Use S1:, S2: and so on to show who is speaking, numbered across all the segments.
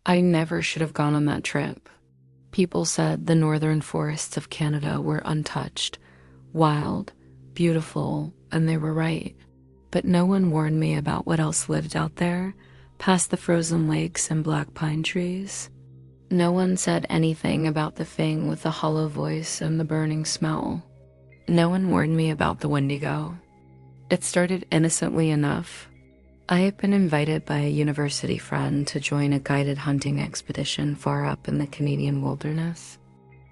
S1: I never should have gone on that trip. People said the northern forests of Canada were untouched, wild, beautiful, and they were right. But no one warned me about what else lived out there, past the frozen lakes and black pine trees. No one said anything about the thing with the hollow voice and the burning smell. No one warned me about the Wendigo. It started innocently enough. I had been invited by a university friend to join a guided hunting expedition far up in the Canadian wilderness.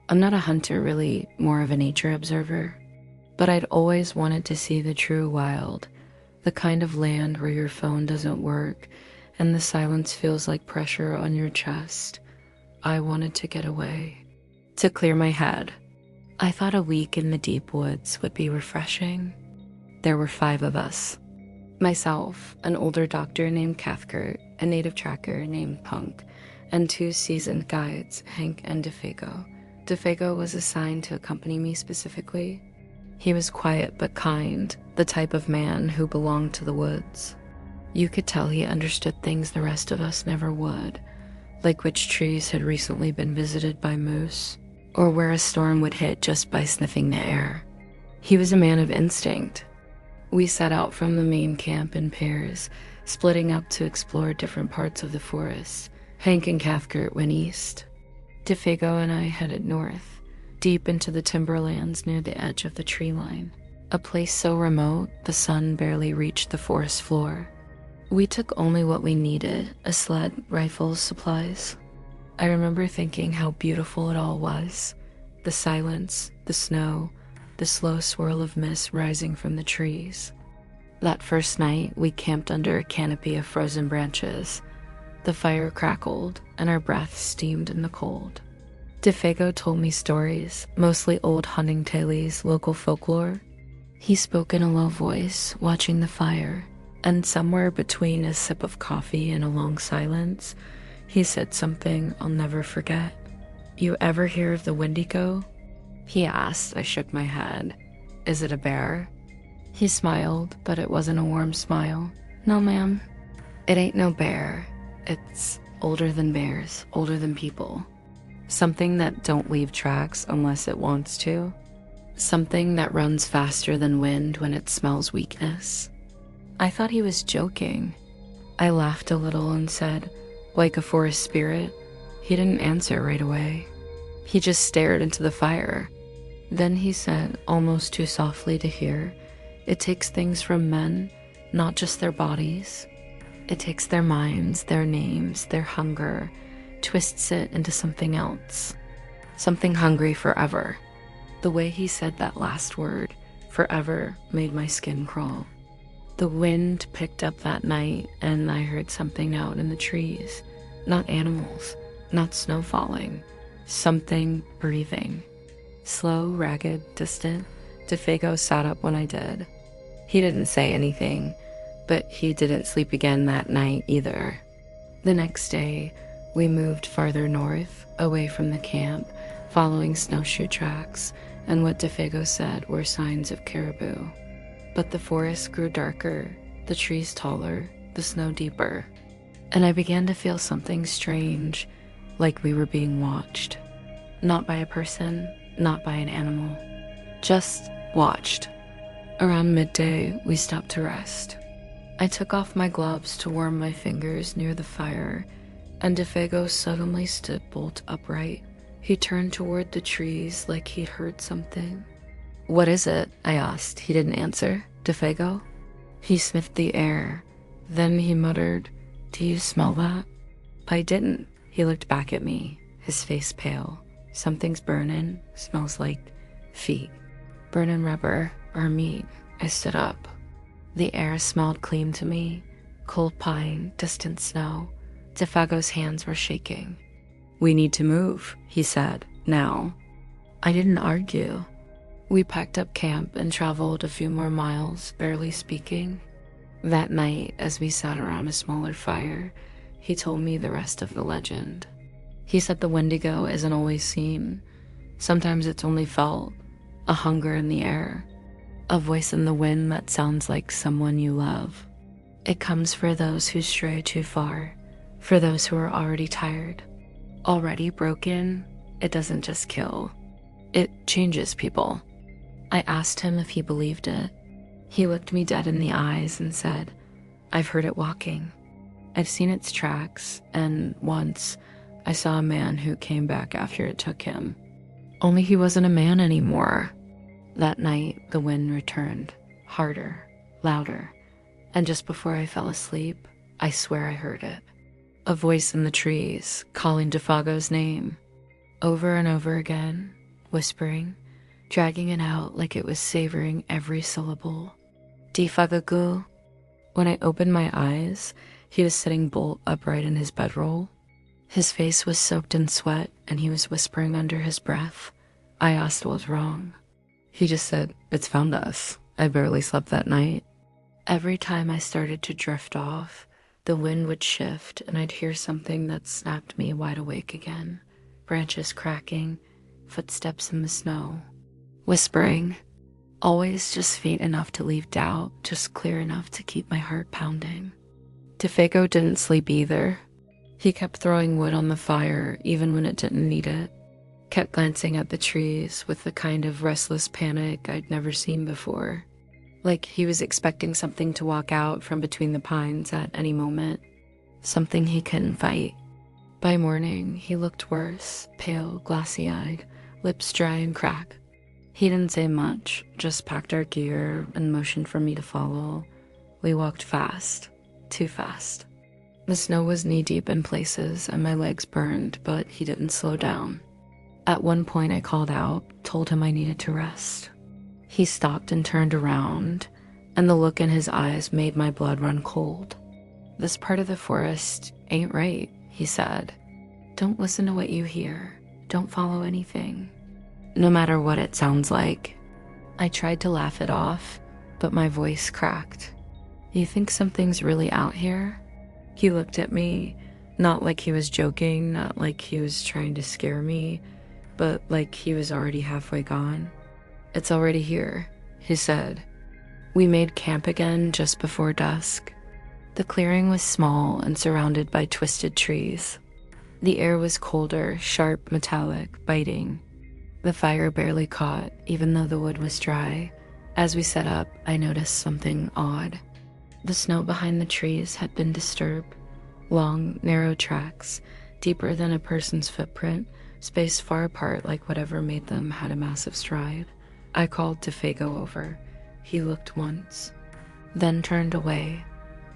S1: I'm not a hunter, really, more of a nature observer. But I'd always wanted to see the true wild, the kind of land where your phone doesn't work and the silence feels like pressure on your chest. I wanted to get away, to clear my head. I thought a week in the deep woods would be refreshing. There were 5 of us. Myself, an older doctor named Cathcart, a native tracker named Punk, and 2 seasoned guides, Hank and DeFago. DeFago was assigned to accompany me specifically. He was quiet but kind, the type of man who belonged to the woods. You could tell he understood things the rest of us never would, like which trees had recently been visited by moose, or where a storm would hit just by sniffing the air. He was a man of instinct. We set out from the main camp in pairs, splitting up to explore different parts of the forest. Hank and Cathcart went east. DeFago and I headed north, deep into the timberlands near the edge of the tree line, a place so remote the sun barely reached the forest floor. We took only what we needed, a sled, rifles, supplies. I remember thinking how beautiful it all was. The silence, the snow, the slow swirl of mist rising from the trees. That first night, we camped under a canopy of frozen branches. The fire crackled, and our breath steamed in the cold. DeFago told me stories, mostly old hunting tales, local folklore. He spoke in a low voice, watching the fire, and somewhere between a sip of coffee and a long silence, he said something I'll never forget. "You ever hear of the Wendigo?" He asked. I shook my head. "Is it a bear?" He smiled, but it wasn't a warm smile. "No, ma'am. It ain't no bear. It's older than bears, older than people. Something that don't leave tracks unless it wants to. Something that runs faster than wind when it smells weakness." I thought he was joking. I laughed a little and said, "Like a forest spirit?" He didn't answer right away. He just stared into the fire. Then he said, almost too softly to hear, "It takes things from men, not just their bodies. It takes their minds, their names, their hunger, twists it into something else. Something hungry forever." The way he said that last word, forever, made my skin crawl. The wind picked up that night, and I heard something out in the trees. Not animals, not snow falling. Something breathing. Slow, ragged, distant. DeFago sat up when I did. He didn't say anything, but he didn't sleep again that night either. The next day, we moved farther north, away from the camp, following snowshoe tracks, and what DeFago said were signs of caribou. But the forest grew darker, the trees taller, the snow deeper, and I began to feel something strange, like we were being watched. Not by a person, not by an animal, just watched. Around midday, we stopped to rest. I took off my gloves to warm my fingers near the fire, and DeFago suddenly stood bolt upright. He turned toward the trees like he'd heard something. "What is it?" I asked. He didn't answer. "DeFago?" He sniffed the air. Then he muttered, "Do you smell that?" I didn't. He looked back at me, his face pale. "Something's burning. Smells like feet. Burning rubber or meat." I stood up. The air smelled clean to me. Cold pine, distant snow. DeFago's hands were shaking. "We need to move," he said, "now." I didn't argue. We packed up camp and traveled a few more miles, barely speaking. That night, as we sat around a smaller fire, he told me the rest of the legend. He said the Wendigo isn't always seen. Sometimes it's only felt, a hunger in the air, a voice in the wind that sounds like someone you love. It comes for those who stray too far, For those who are already tired, already broken, it doesn't just kill, it changes people. I asked him if he believed it. He looked me dead in the eyes and said, "I've heard it walking. I've seen its tracks, and once I saw a man who came back after it took him. Only he wasn't a man anymore." That night, the wind returned, harder, louder, and just before I fell asleep, I swear I heard it. A voice in the trees calling Defago's name, over and over again, whispering, dragging it out like it was savoring every syllable. Defagagu. When I opened my eyes, he was sitting bolt upright in his bedroll. His face was soaked in sweat, and he was whispering under his breath. I asked what was wrong. He just said, "It's found us. I barely slept that night." Every time I started to drift off, the wind would shift and I'd hear something that snapped me wide awake again. Branches cracking, footsteps in the snow, whispering, always just faint enough to leave doubt, just clear enough to keep my heart pounding. Defago didn't sleep either. He kept throwing wood on the fire even when it didn't need it, kept glancing at the trees with the kind of restless panic I'd never seen before. Like he was expecting something to walk out from between the pines at any moment, something he couldn't fight. By morning, he looked worse, pale, glassy-eyed, lips dry and cracked. He didn't say much, just packed our gear and motioned for me to follow. We walked fast, too fast. The snow was knee-deep in places and my legs burned, but he didn't slow down. At one point I called out, told him I needed to rest. He stopped and turned around, and the look in his eyes made my blood run cold. "This part of the forest ain't right," he said. "Don't listen to what you hear. Don't follow anything, no matter what it sounds like." I tried to laugh it off, but my voice cracked. "You think something's really out here?" He looked at me, not like he was joking, not like he was trying to scare me, but like he was already halfway gone. "It's already here," he said. We made camp again just before dusk. The clearing was small and surrounded by twisted trees. The air was colder, sharp, metallic, biting. The fire barely caught, even though the wood was dry. As we set up, I noticed something odd. The snow behind the trees had been disturbed. Long, narrow tracks, deeper than a person's footprint, spaced far apart like whatever made them had a massive stride. I called Defago over. He looked once, then turned away.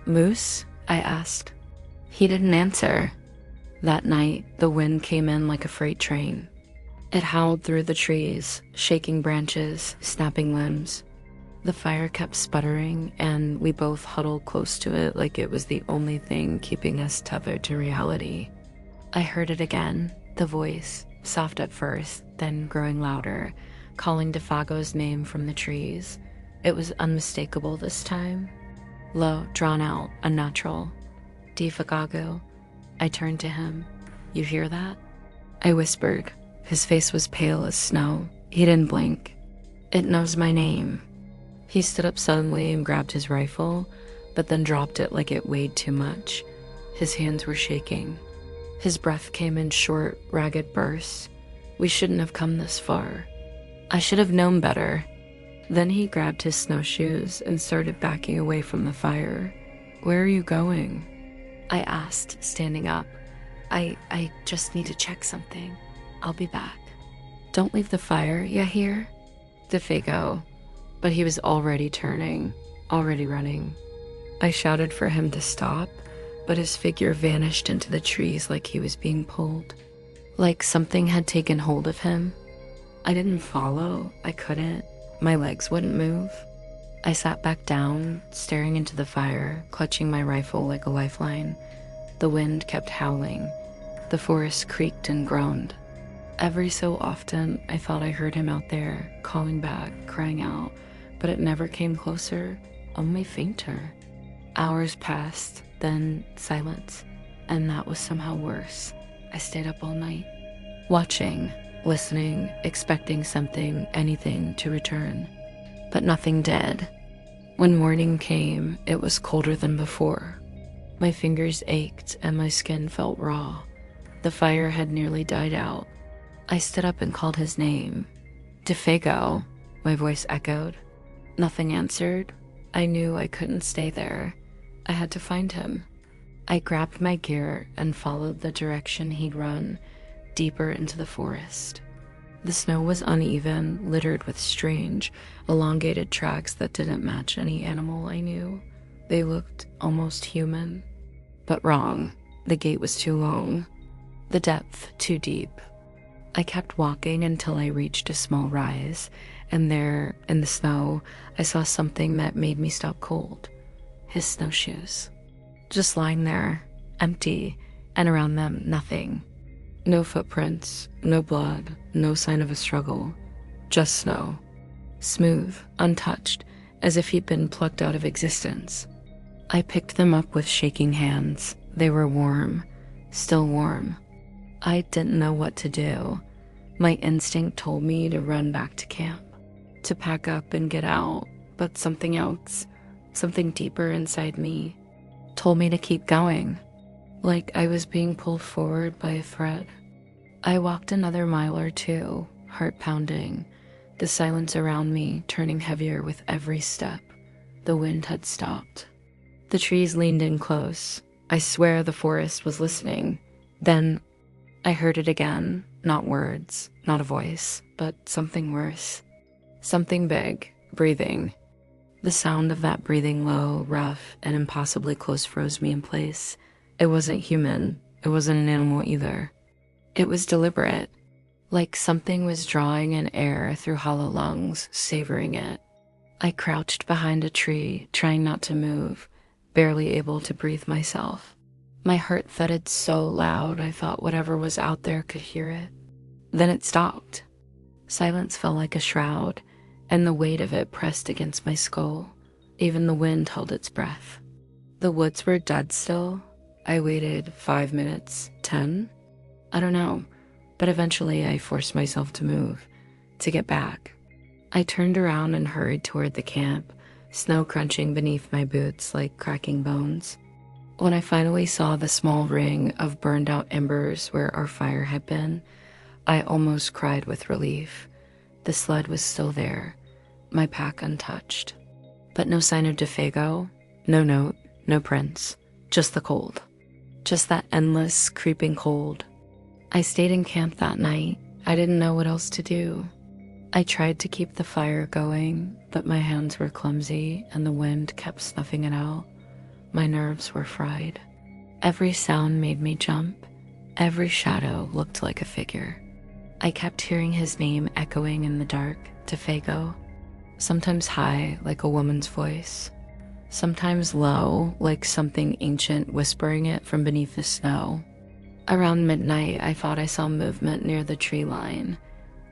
S1: "Moose?" I asked. He didn't answer. That night, the wind came in like a freight train. It howled through the trees, shaking branches, snapping limbs. The fire kept sputtering, and we both huddled close to it like it was the only thing keeping us tethered to reality. I heard it again, the voice, soft at first, then growing louder, calling Defago's name from the trees. It was unmistakable this time. Low, drawn out, unnatural. "Defago." I turned to him. "You hear that?" I whispered. His face was pale as snow. He didn't blink. "It knows my name." He stood up suddenly and grabbed his rifle, but then dropped it like it weighed too much. His hands were shaking. His breath came in short, ragged bursts. "We shouldn't have come this far. I should have known better." Then he grabbed his snowshoes and started backing away from the fire. "Where are you going?" I asked, standing up. I just need to check something. I'll be back." "Don't leave the fire, you hear?" Defago. But he was already turning, already running. I shouted for him to stop, but his figure vanished into the trees like he was being pulled. Like something had taken hold of him. I didn't follow. I couldn't. My legs wouldn't move. I sat back down, staring into the fire, clutching my rifle like a lifeline. The wind kept howling. The forest creaked and groaned. Every so often, I thought I heard him out there, calling back, crying out, but it never came closer, only fainter. Hours passed, then silence, and that was somehow worse. I stayed up all night, watching, listening, expecting something, anything to return. But nothing did. When morning came, it was colder than before. My fingers ached and my skin felt raw. The fire had nearly died out. I stood up and called his name. "Defago," my voice echoed. Nothing answered. I knew I couldn't stay there. I had to find him. I grabbed my gear and followed the direction he'd run, deeper into the forest. The snow was uneven, littered with strange, elongated tracks that didn't match any animal I knew. They looked almost human. But wrong. The gait was too long. The depth too deep. I kept walking until I reached a small rise, and there, in the snow, I saw something that made me stop cold. His snowshoes. Just lying there, empty, and around them, nothing. No footprints, no blood, no sign of a struggle. Just snow. Smooth, untouched, as if he'd been plucked out of existence. I picked them up with shaking hands. They were warm, still warm. I didn't know what to do. My instinct told me to run back to camp, to pack up and get out, but something else, something deeper inside me, told me to keep going, like I was being pulled forward by a thread. I walked another mile or two, heart pounding, the silence around me turning heavier with every step. The wind had stopped. The trees leaned in close. I swear the forest was listening. Then I heard it again, not words, not a voice, but something worse. Something big, breathing. The sound of that breathing low, rough, and impossibly close froze me in place. It wasn't human. It wasn't an animal either. It was deliberate, like something was drawing in air through hollow lungs, savoring it. I crouched behind a tree, trying not to move, barely able to breathe myself. My heart thudded so loud I thought whatever was out there could hear it. Then it stopped. Silence fell like a shroud, and the weight of it pressed against my skull. Even the wind held its breath. The woods were dead still. I waited 5 minutes, 10? I don't know, but eventually I forced myself to move, to get back. I turned around and hurried toward the camp, snow crunching beneath my boots like cracking bones. When I finally saw the small ring of burned out embers where our fire had been, I almost cried with relief. The sled was still there, my pack untouched. But no sign of Defago, no note, no prints, just the cold. Just that endless, creeping cold. I stayed in camp that night. I didn't know what else to do. I tried to keep the fire going, but my hands were clumsy and the wind kept snuffing it out. My nerves were fried. Every sound made me jump. Every shadow looked like a figure. I kept hearing his name echoing in the dark, Defago. Sometimes high, like a woman's voice. Sometimes low, like something ancient whispering it from beneath the snow. Around midnight, I thought I saw movement near the tree line.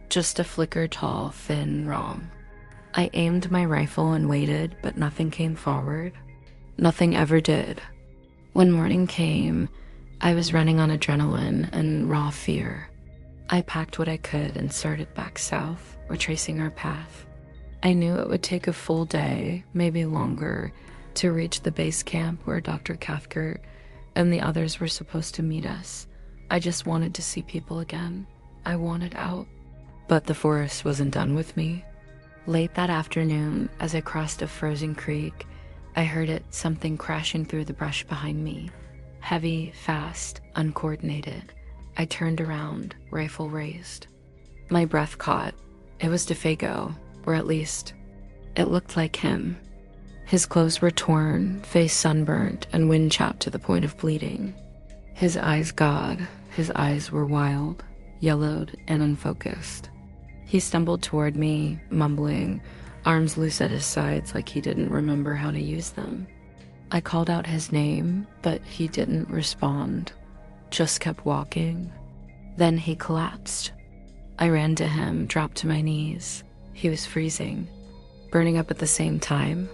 S1: Just a flicker tall, thin, wrong. I aimed my rifle and waited, but nothing came forward. Nothing ever did. When morning came, I was running on adrenaline and raw fear. I packed what I could and started back south, retracing our path. I knew it would take a full day, maybe longer, to reach the base camp where Dr. Cathcart and the others were supposed to meet us. I just wanted to see people again. I wanted out. But the forest wasn't done with me. Late that afternoon, as I crossed a frozen creek, I heard something crashing through the brush behind me. Heavy, fast, uncoordinated. I turned around, rifle raised. My breath caught. It was Defago, or at least, it looked like him. His clothes were torn, face sunburnt, and wind-chapped to the point of bleeding. His eyes God, his eyes were wild, yellowed, and unfocused. He stumbled toward me, mumbling, arms loose at his sides like he didn't remember how to use them. I called out his name, but he didn't respond, just kept walking. Then he collapsed. I ran to him, dropped to my knees. He was freezing, burning up at the same time.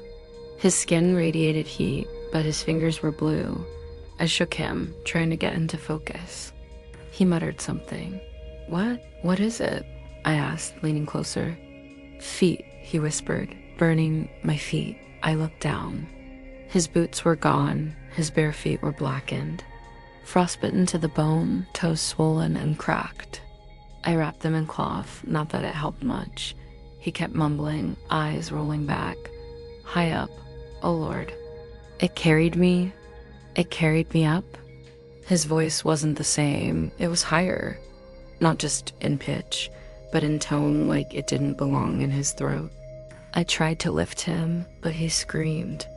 S1: His skin radiated heat, but his fingers were blue. I shook him, trying to get into focus. He muttered something. "What? What is it?" I asked, leaning closer. "Feet," he whispered, "burning my feet." I looked down. His boots were gone, His bare feet were blackened, frostbitten to the bone, toes swollen and cracked. I wrapped them in cloth, not that it helped much. He kept mumbling, eyes rolling back. High up, oh Lord. It carried me up. His voice wasn't the same, it was higher. Not just in pitch, but in tone, like it didn't belong in his throat. I tried to lift him, but he screamed.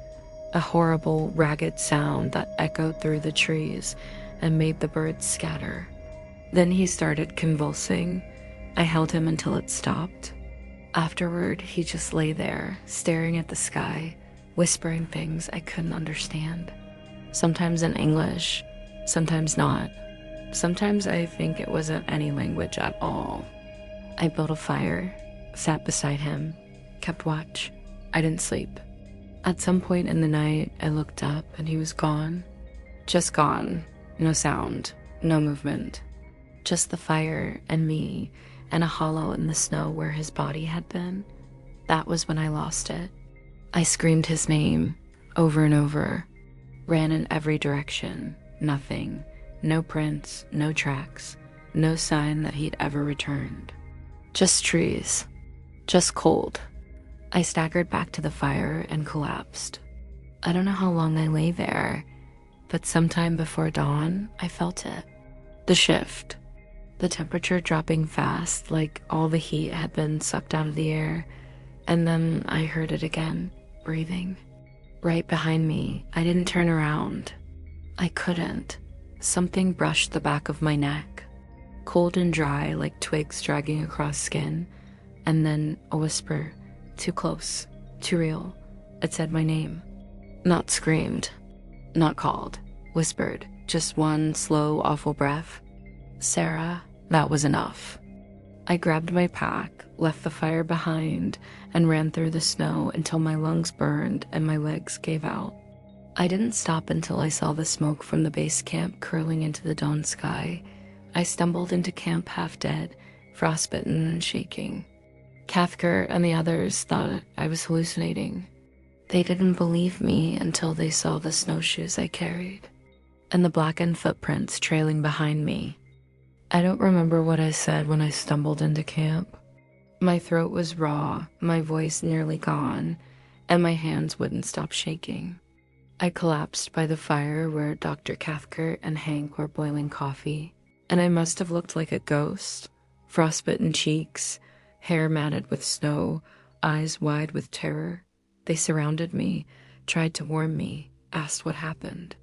S1: A horrible, ragged sound that echoed through the trees and made the birds scatter. Then he started convulsing. I held him until it stopped. Afterward, he just lay there, staring at the sky, whispering things I couldn't understand. Sometimes in English, sometimes not. Sometimes I think it wasn't any language at all. I built a fire, sat beside him, kept watch. I didn't sleep. At some point in the night, I looked up and he was gone. Just gone. No sound, no movement. Just the fire and me and a hollow in the snow where his body had been. That was when I lost it. I screamed his name over and over, ran in every direction. Nothing. No prints, no tracks, no sign that he'd ever returned. Just trees. Just cold. I staggered back to the fire and collapsed. I don't know how long I lay there, but sometime before dawn, I felt it. The shift. The temperature dropping fast, like all the heat had been sucked out of the air, and then I heard it again, breathing. Right behind me, I didn't turn around. I couldn't. Something brushed the back of my neck, cold and dry like twigs dragging across skin, and then a whisper. Too close, too real. It said my name. Not screamed, not called, whispered, just one slow, awful breath. Sarah, that was enough. I grabbed my pack, left the fire behind, and ran through the snow until my lungs burned and my legs gave out. I didn't stop until I saw the smoke from the base camp curling into the dawn sky. I stumbled into camp half dead, frostbitten and shaking. Cathcart and the others thought I was hallucinating. They didn't believe me until they saw the snowshoes I carried and the blackened footprints trailing behind me. I don't remember what I said when I stumbled into camp. My throat was raw, my voice nearly gone, and my hands wouldn't stop shaking. I collapsed by the fire where Dr. Cathcart and Hank were boiling coffee, and I must have looked like a ghost. Frostbitten cheeks, hair matted with snow, eyes wide with terror. They surrounded me, tried to warn me, asked what happened.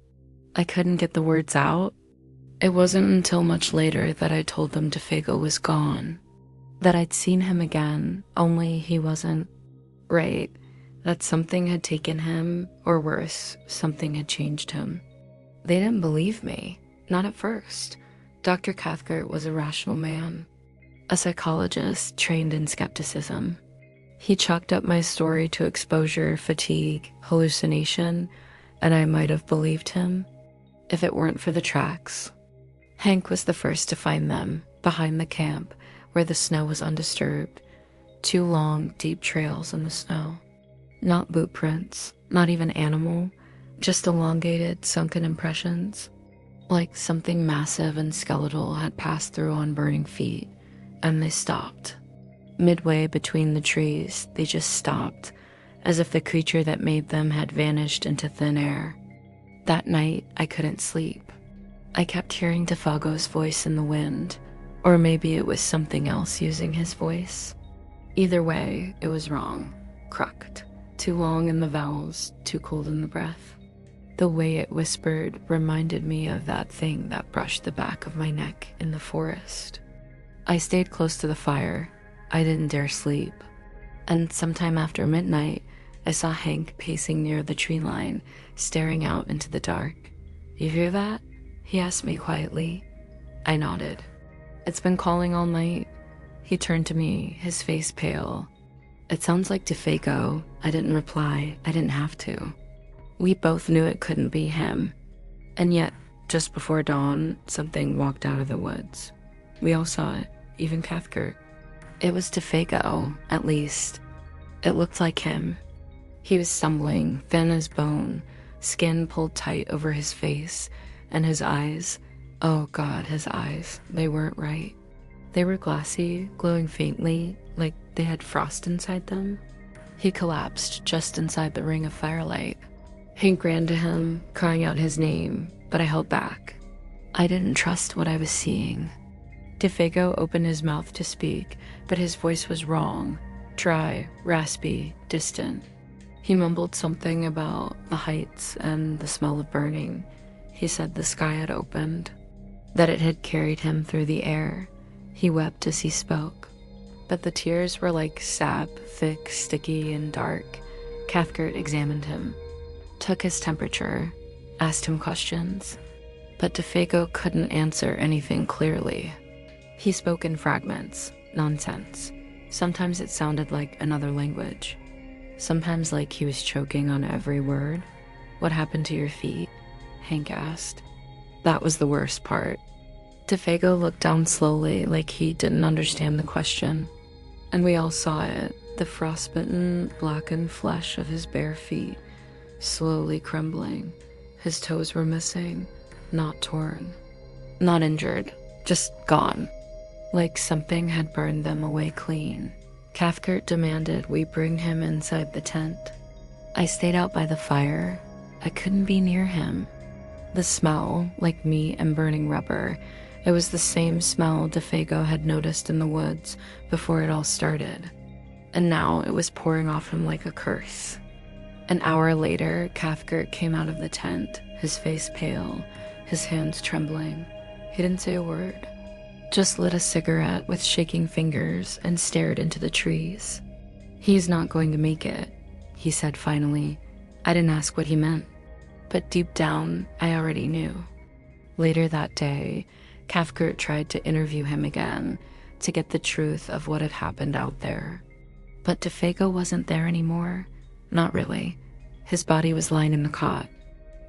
S1: I couldn't get the words out. It wasn't until much later that I told them Defago was gone, that I'd seen him again, only he wasn't right, that something had taken him, or worse, something had changed him. They didn't believe me, not at first. Dr. Cathcart was a rational man, a psychologist trained in skepticism. He chalked up my story to exposure, fatigue, hallucination, and I might have believed him if it weren't for the tracks. Hank was the first to find them, behind the camp, where the snow was undisturbed. 2 long, deep trails in the snow. Not boot prints, not even animal, just elongated, sunken impressions. Like something massive and skeletal had passed through on burning feet, and they stopped. Midway between the trees, they just stopped, as if the creature that made them had vanished into thin air. That night, I couldn't sleep. I kept hearing Defago's voice in the wind, or maybe it was something else using his voice. Either way, it was wrong, crooked, too long in the vowels, too cold in the breath. The way it whispered reminded me of that thing that brushed the back of my neck in the forest. I stayed close to the fire. I didn't dare sleep. And sometime after midnight, I saw Hank pacing near the tree line, staring out into the dark. "You hear that?" he asked me quietly. I nodded. "It's been calling all night." He turned to me, his face pale. "It sounds like Defago." I didn't reply. I didn't have to. We both knew it couldn't be him. And yet, just before dawn, something walked out of the woods. We all saw it, even Cathcart. It was Defago, at least. It looked like him. He was stumbling, thin as bone, skin pulled tight over his face, and his eyes, oh God, his eyes, they weren't right. They were glassy, glowing faintly, like they had frost inside them. He collapsed just inside the ring of firelight. Hank ran to him, crying out his name, but I held back. I didn't trust what I was seeing. DeFago opened his mouth to speak, but his voice was wrong, dry, raspy, distant. He mumbled something about the heights and the smell of burning. He said the sky had opened, that it had carried him through the air. He wept as he spoke, but the tears were like sap, thick, sticky, and dark. Cathcart examined him, took his temperature, asked him questions, but DeFago couldn't answer anything clearly. He spoke in fragments, nonsense. Sometimes it sounded like another language. Sometimes like he was choking on every word. What happened to your feet? Hank asked. That was the worst part. DeFago looked down slowly like he didn't understand the question. And we all saw it, the frostbitten, blackened flesh of his bare feet, slowly crumbling. His toes were missing, not torn, not injured, just gone. Like something had burned them away clean. Cathcart demanded we bring him inside the tent. I stayed out by the fire. I couldn't be near him. The smell, like meat and burning rubber, it was the same smell DeFago had noticed in the woods before it all started. And now it was pouring off him like a curse. An hour later, Cathcart came out of the tent, his face pale, his hands trembling. He didn't say a word. Just lit a cigarette with shaking fingers and stared into the trees. He's not going to make it, he said finally. I didn't ask what he meant, but deep down, I already knew. Later that day, Cathcart tried to interview him again to get the truth of what had happened out there. But DeFago wasn't there anymore. Not really. His body was lying in the cot,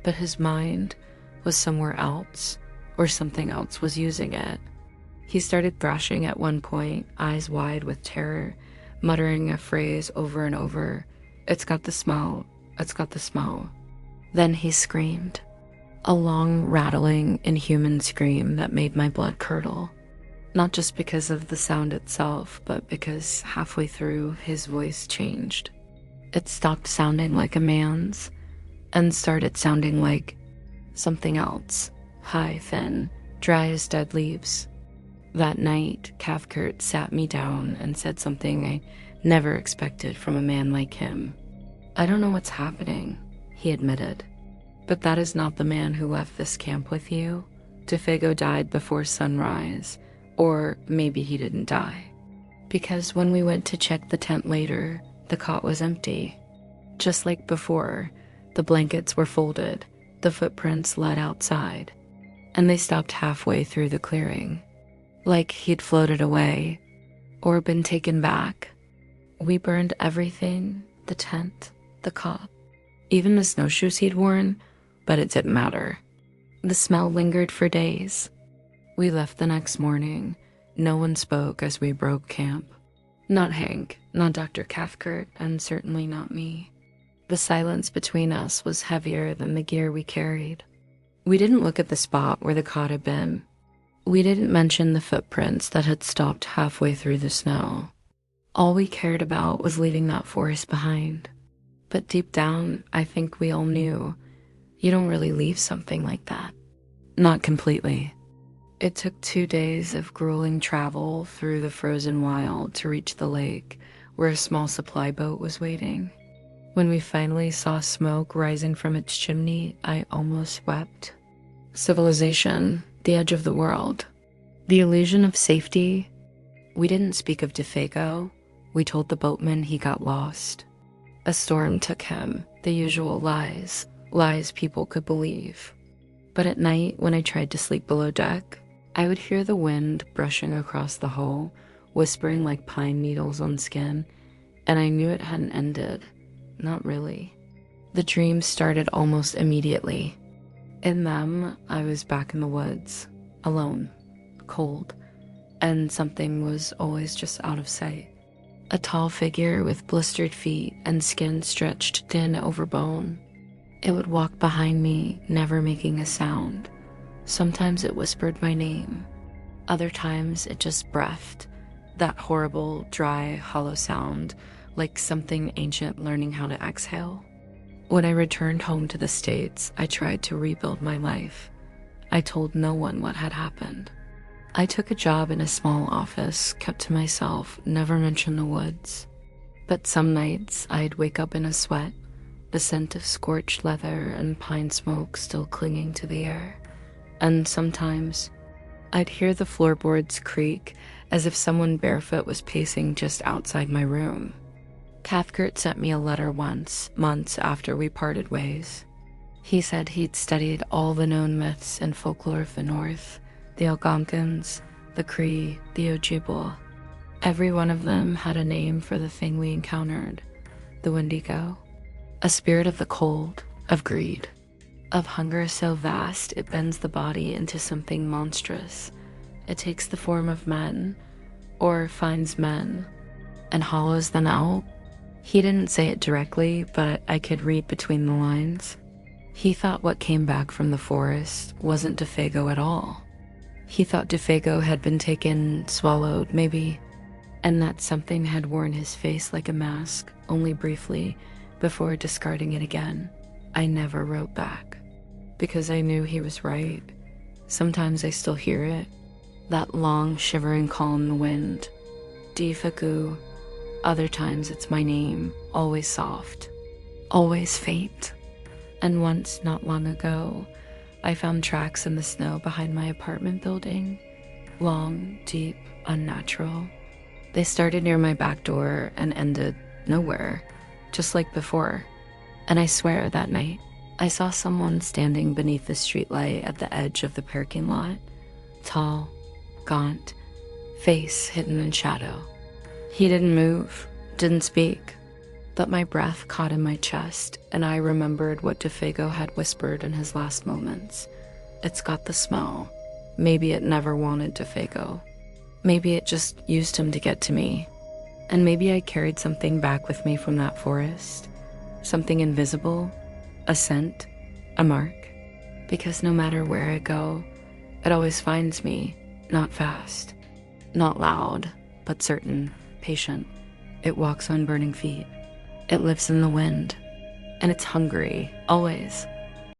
S1: but his mind was somewhere else, or something else was using it. He started thrashing at one point, eyes wide with terror, muttering a phrase over and over. It's got the smell. It's got the smell. Then he screamed. A long, rattling, inhuman scream that made my blood curdle. Not just because of the sound itself, but because halfway through, his voice changed. It stopped sounding like a man's and started sounding like something else. High, thin, dry as dead leaves. That night, Cathcart sat me down and said something I never expected from a man like him. I don't know what's happening, he admitted. But that is not the man who left this camp with you. DeFago died before sunrise, or maybe he didn't die. Because when we went to check the tent later, the cot was empty. Just like before, the blankets were folded, the footprints led outside, and they stopped halfway through the clearing. Like he'd floated away, or been taken back. We burned everything, the tent, the cot, even the snowshoes he'd worn, but it didn't matter. The smell lingered for days. We left the next morning. No one spoke as we broke camp. Not Hank, not Dr. Cathcart, and certainly not me. The silence between us was heavier than the gear we carried. We didn't look at the spot where the cot had been. We didn't mention the footprints that had stopped halfway through the snow. All we cared about was leaving that forest behind. But deep down, I think we all knew you don't really leave something like that. Not completely. It took 2 days of grueling travel through the frozen wild to reach the lake where a small supply boat was waiting. When we finally saw smoke rising from its chimney, I almost wept. Civilization, the edge of the world. The illusion of safety. We didn't speak of DeFago. We told the boatman he got lost. A storm took him, the usual lies people could believe. But at night, when I tried to sleep below deck, I would hear the wind brushing across the hull, whispering like pine needles on skin, and I knew it hadn't ended. Not really. The dreams started almost immediately. In them, I was back in the woods, alone, cold, and something was always just out of sight. A tall figure with blistered feet and skin stretched thin over bone. It would walk behind me, never making a sound. Sometimes it whispered my name. Other times it just breathed, that horrible, dry, hollow sound, like something ancient learning how to exhale. When I returned home to the States, I tried to rebuild my life. I told no one what had happened. I took a job in a small office, kept to myself, never mentioned the woods. But some nights I'd wake up in a sweat, the scent of scorched leather and pine smoke still clinging to the air. And sometimes I'd hear the floorboards creak as if someone barefoot was pacing just outside my room. Cathcart sent me a letter once, months after we parted ways. He said he'd studied all the known myths and folklore of the North, the Algonquins, the Cree, the Ojibwe. Every one of them had a name for the thing we encountered, the Wendigo. A spirit of the cold, of greed, of hunger so vast it bends the body into something monstrous. It takes the form of men, or finds men, and hollows them out. He didn't say it directly, but I could read between the lines. He thought what came back from the forest wasn't Defago at all. He thought Defago had been taken, swallowed, maybe, and that something had worn his face like a mask, only briefly, before discarding it again. I never wrote back, because I knew he was right. Sometimes I still hear it, that long, shivering call in the wind. Defago. Other times it's my name, always soft, always faint. And once, not long ago, I found tracks in the snow behind my apartment building. Long, deep, unnatural. They started near my back door and ended nowhere, just like before. And I swear that night, I saw someone standing beneath the streetlight at the edge of the parking lot. Tall, gaunt, face hidden in shadow. He didn't move, didn't speak, but my breath caught in my chest, and I remembered what Defago had whispered in his last moments. It's got the smell. Maybe it never wanted Defago. Maybe it just used him to get to me. And maybe I carried something back with me from that forest. Something invisible, a scent, a mark. Because no matter where I go, it always finds me, not fast, not loud, but certain. Patient. It walks on burning feet. It lives in the wind. And it's hungry, always.